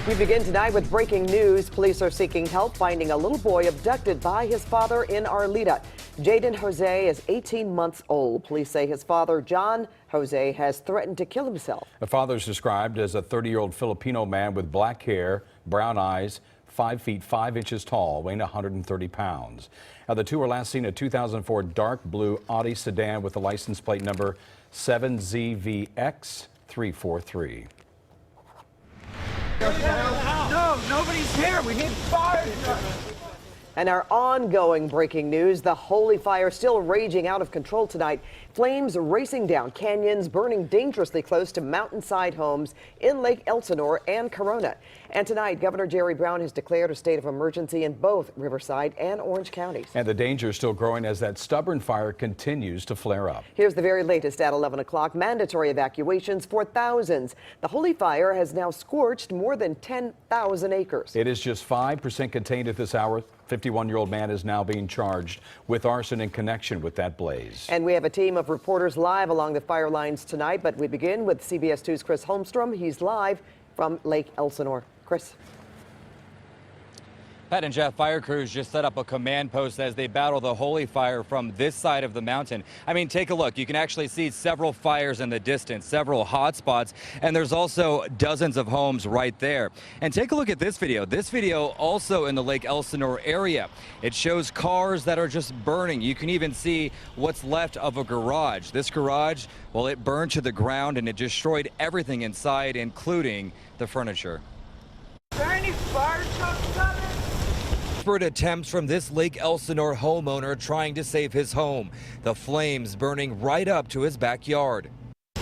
We begin tonight with breaking news. Police are seeking help finding a little boy abducted by his father in Arleta. Jaden Jose is 18 months old. Police say his father, John Jose, has threatened to kill himself. The father is described as a 30-year-old Filipino man with black hair, brown eyes, 5 feet 5 inches tall, weighing 130 pounds. Now, the two were last seen in a 2004 dark blue Audi sedan with the license plate number 7ZVX343. No, nobody's here. We need fire. And our ongoing breaking news, the holy fire still raging out of control tonight. Flames racing down canyons, burning dangerously close to mountainside homes in Lake Elsinore and Corona. And tonight, Governor Jerry Brown has declared a state of emergency in both Riverside and Orange counties. And the danger is still growing as that stubborn fire continues to flare up. Here's the very latest at 11 o'clock. Mandatory evacuations for thousands. The holy fire has now scorched more than 10,000 acres. It is just 5% contained at this hour. 51-year-old man is now being charged with arson in connection with that blaze. And we have a team of reporters live along the fire lines tonight, but we begin with CBS2's Chris Holmstrom. He's live from Lake Elsinore. Chris. Pat and Jeff, fire crews just set up a command post as they battle the holy fire from this side of the mountain. I mean, take a look. You can actually see several fires in the distance, several hot spots, and there's also dozens of homes right there. And take a look at this video. This video also in the Lake Elsinore area. It shows cars that are just burning. You can even see what's left of a garage. This garage, well, it burned to the ground and it destroyed everything inside, including the furniture. Is there any fire trucks coming? Desperate attempts from this Lake Elsinore homeowner trying to save his home. The flames burning right up to his backyard.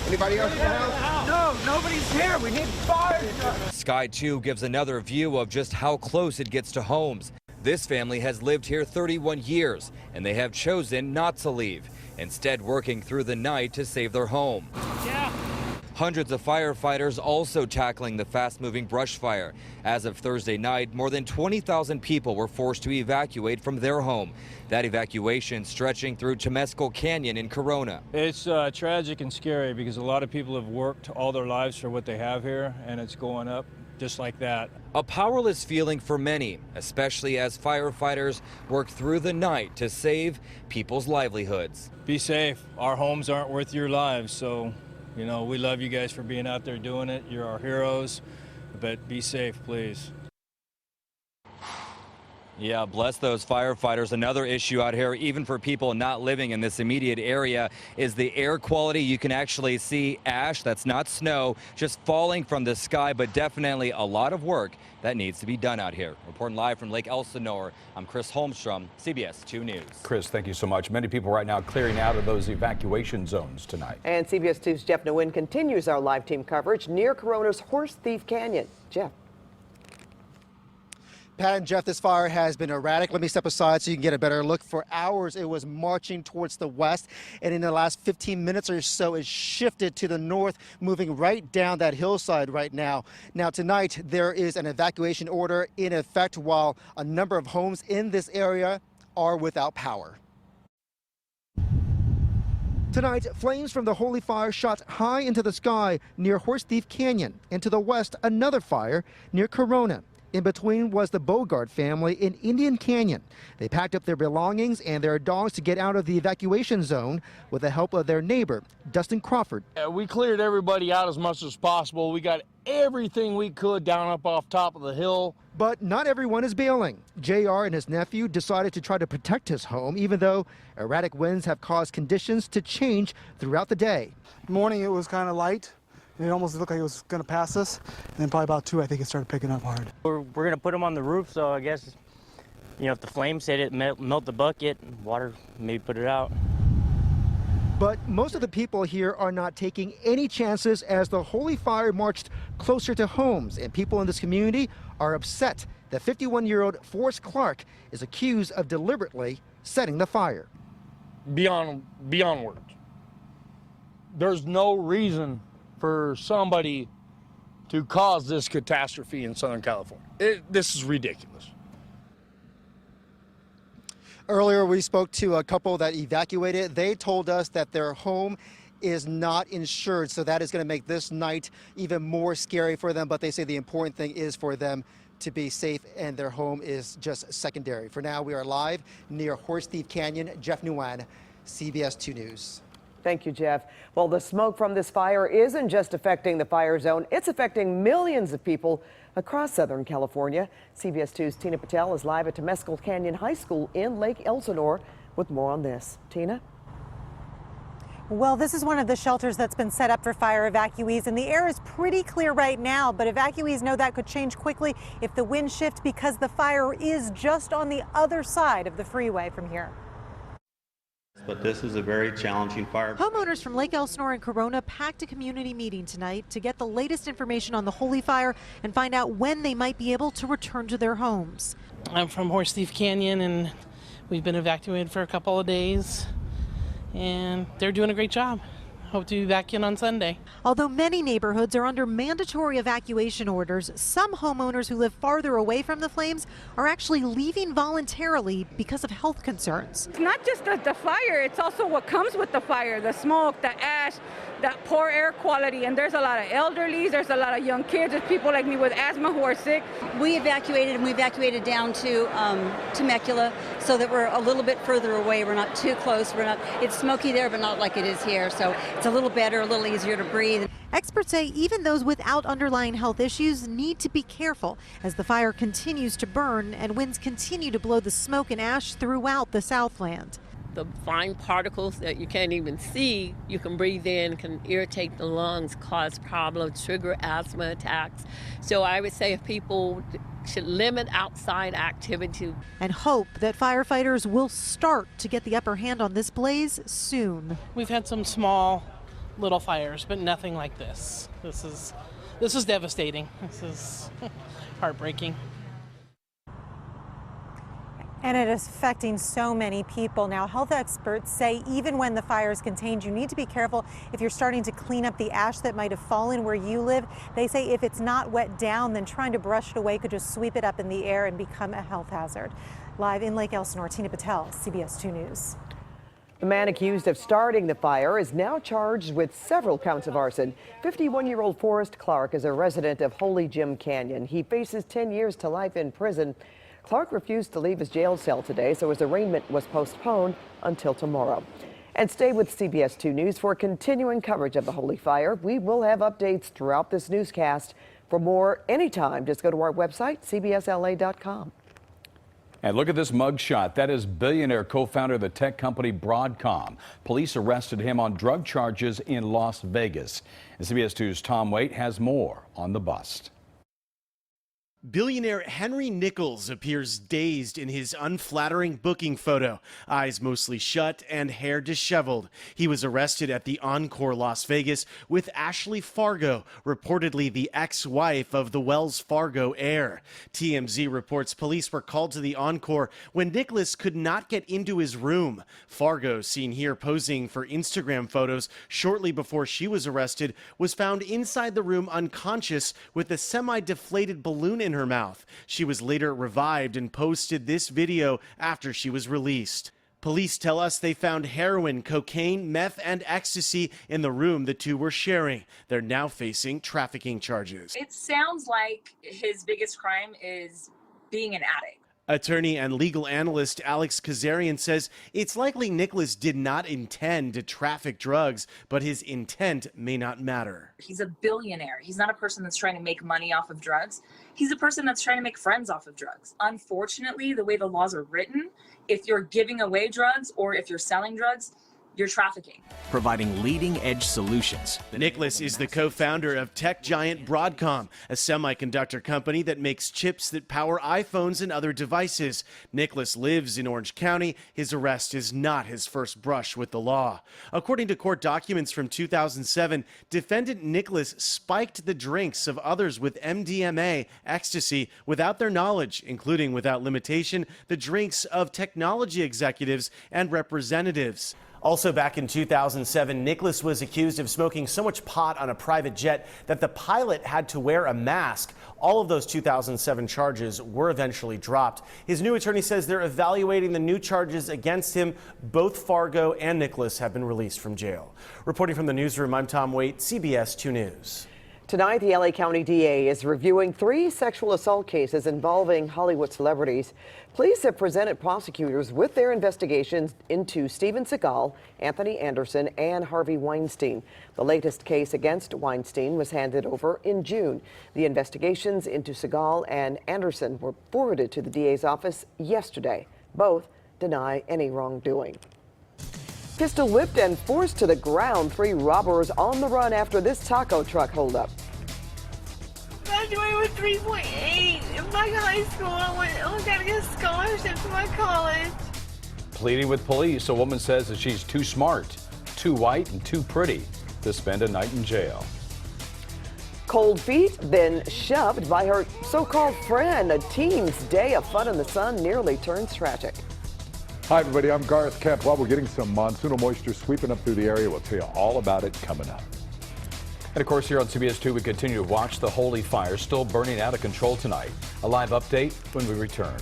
Anybody else in the house? No, nobody's here. We need fire trucks. Sky 2 gives another view of just how close it gets to homes. This family has lived here 31 years, and they have chosen not to leave, instead working through the night to save their home. Yeah. Hundreds of firefighters also tackling the fast-moving brush fire. As of Thursday night, more than 20,000 people were forced to evacuate from their home. That evacuation stretching through Temescal Canyon in Corona. It's tragic and scary because a lot of people have worked all their lives for what they have here, and it's going up just like that. A powerless feeling for many, especially as firefighters work through the night to save people's livelihoods. Be safe. Our homes aren't worth your lives, so you know, we love you guys for being out there doing it. You're our heroes, but be safe, please. Yeah, bless those firefighters. Another issue out here, even for people not living in this immediate area, is the air quality. You can actually see ash, that's not snow, just falling from the sky, but definitely a lot of work that needs to be done out here. Reporting live from Lake Elsinore, I'm Chris Holmstrom, CBS 2 News. Chris, thank you so much. Many people right now clearing out of those evacuation zones tonight. And CBS 2's Jeff Nguyen continues our live team coverage near Corona's Horse Thief Canyon. Jeff. Pat and Jeff, this fire has been erratic. Let me step aside so you can get a better look. For hours, it was marching towards the west, and in the last 15 minutes or so, it shifted to the north, moving right down that hillside right now. Now, tonight, there is an evacuation order in effect while a number of homes in this area are without power. Tonight, flames from the holy fire shot high into the sky near Horse Thief Canyon, and to the west, another fire near Corona. In between was the Bogart family in Indian Canyon. They packed up their belongings and their dogs to get out of the evacuation zone with the help of their neighbor, Dustin Crawford. We cleared everybody out as much as possible. We got everything we could down up off top of the hill. But not everyone is bailing. JR and his nephew decided to try to protect his home, even though erratic winds have caused conditions to change throughout the day. Morning, it was kind of light. It almost looked like it was going to pass us, and then probably about 2, I think it started picking up hard. We're going to put them on the roof, so I guess, you know, if the flames hit it, melt the bucket, water, maybe put it out. But most of the people here are not taking any chances as the holy fire marched closer to homes, and people in this community are upset that 51-year-old Forrest Clark is accused of deliberately setting the fire. Beyond words. There's no reason for somebody to cause this catastrophe in Southern California. This is ridiculous. Earlier, we spoke to a couple that evacuated. They told us that their home is not insured, so that is going to make this night even more scary for them. But they say the important thing is for them to be safe, and their home is just secondary. For now, we are live near Horse Thief Canyon. Jeff Nguyen, CBS 2 News. Thank you, Jeff. Well, the smoke from this fire isn't just affecting the fire zone, it's affecting millions of people across Southern California. CBS 2's Tina Patel is live at Temescal Canyon High School in Lake Elsinore with more on this. Tina? Well, this is one of the shelters that's been set up for fire evacuees, and the air is pretty clear right now, but evacuees know that could change quickly if the wind shifts because the fire is just on the other side of the freeway from here. But this is a very challenging fire. Homeowners from Lake Elsinore and Corona packed a community meeting tonight to get the latest information on the Holy Fire and find out when they might be able to return to their homes. I'm from Horse Thief Canyon, and we've been evacuated for a couple of days, and they're doing a great job. Hope to be back in on Sunday. Although many neighborhoods are under mandatory evacuation orders, some homeowners who live farther away from the flames are actually leaving voluntarily because of health concerns. It's not just the fire, it's also what comes with the fire, the smoke, the ash, that poor air quality, and there's a lot of elderlies, there's a lot of young kids, there's people like me with asthma who are sick. We evacuated, and we evacuated down to Temecula so that we're a little bit further away. We're not too close. It's smoky there, but not like it is here. So it's a little better, a little easier to breathe. Experts say even those without underlying health issues need to be careful as the fire continues to burn and winds continue to blow the smoke and ash throughout the Southland. The fine particles that you can't even see, you can breathe in, can irritate the lungs, cause problems, trigger asthma attacks. So I would say if people should limit outside activity. And hope that firefighters will start to get the upper hand on this blaze soon. We've had some small little fires, but nothing like this. This is devastating. This is heartbreaking. And it is affecting so many people. Now, health experts say even when the fire is contained, you need to be careful if you're starting to clean up the ash that might have fallen where you live. They say if it's not wet down, then trying to brush it away could just sweep it up in the air and become a health hazard. Live in Lake Elsinore, Tina Patel, CBS 2 News. The man accused of starting the fire is now charged with several counts of arson. 51-year-old Forrest Clark is a resident of Holy Jim Canyon. He faces 10 years to life in prison. Clark refused to leave his jail cell today, so his arraignment was postponed until tomorrow. And stay with CBS 2 News for continuing coverage of the Holy Fire. We will have updates throughout this newscast. For more anytime, just go to our website, cbsla.com. And look at this mugshot. That is billionaire co-founder of the tech company Broadcom. Police arrested him on drug charges in Las Vegas. And CBS 2's Tom Waite has more on the bust. Billionaire Henry Nichols appears dazed in his unflattering booking photo, eyes mostly shut and hair disheveled. He was arrested at the Encore Las Vegas with Ashley Fargo, reportedly the ex-wife of the Wells Fargo heir. TMZ reports police were called to the Encore when Nicholas could not get into his room. Fargo, seen here posing for Instagram photos shortly before she was arrested, was found inside the room unconscious with a semi-deflated balloon in her mouth. She was later revived and posted this video after she was released. Police tell us they found heroin, cocaine, meth, and ecstasy in the room the two were sharing. They're now facing trafficking charges. It sounds like his biggest crime is being an addict. Attorney and legal analyst Alex Kazarian says it's likely Nicholas did not intend to traffic drugs, but his intent may not matter. He's a billionaire. He's not a person that's trying to make money off of drugs. He's a person that's trying to make friends off of drugs. Unfortunately, the way the laws are written, if you're giving away drugs or if you're selling drugs, you're trafficking. Providing leading-edge solutions. Nicholas is the co-founder of tech giant Broadcom, a semiconductor company that makes chips that power iPhones and other devices. Nicholas lives in Orange County. His arrest is not his first brush with the law. According to court documents from 2007, defendant Nicholas spiked the drinks of others with MDMA, ecstasy, without their knowledge, including without limitation, the drinks of technology executives and representatives. Also back in 2007, Nicholas was accused of smoking so much pot on a private jet that the pilot had to wear a mask. All of those 2007 charges were eventually dropped. His new attorney says they're evaluating the new charges against him. Both Fargo and Nicholas have been released from jail. Reporting from the newsroom, I'm Tom Waite, CBS 2 News. Tonight, the LA County DA is reviewing 3 sexual assault cases involving Hollywood celebrities. Police have presented prosecutors with their investigations into Steven Seagal, Anthony Anderson, and Harvey Weinstein. The latest case against Weinstein was handed over in June. The investigations into Seagal and Anderson were forwarded to the DA's office yesterday. Both deny any wrongdoing. Pistol whipped and forced to the ground, 3 robbers on the run after this taco truck holdup. Graduated with 3.8 in my high school. I got to get a scholarship to my college. Pleading with police, a woman says that she's too smart, too white, and too pretty to spend a night in jail. Cold feet, then shoved by her so-called friend. A teen's day of fun in the sun nearly turns tragic. Hi, everybody. I'm Garth Kemp. Well, we're getting some monsoonal moisture sweeping up through the area. We'll tell you all about it coming up. And of course, here on CBS 2, we continue to watch the holy fire still burning out of control tonight. A live update when we return.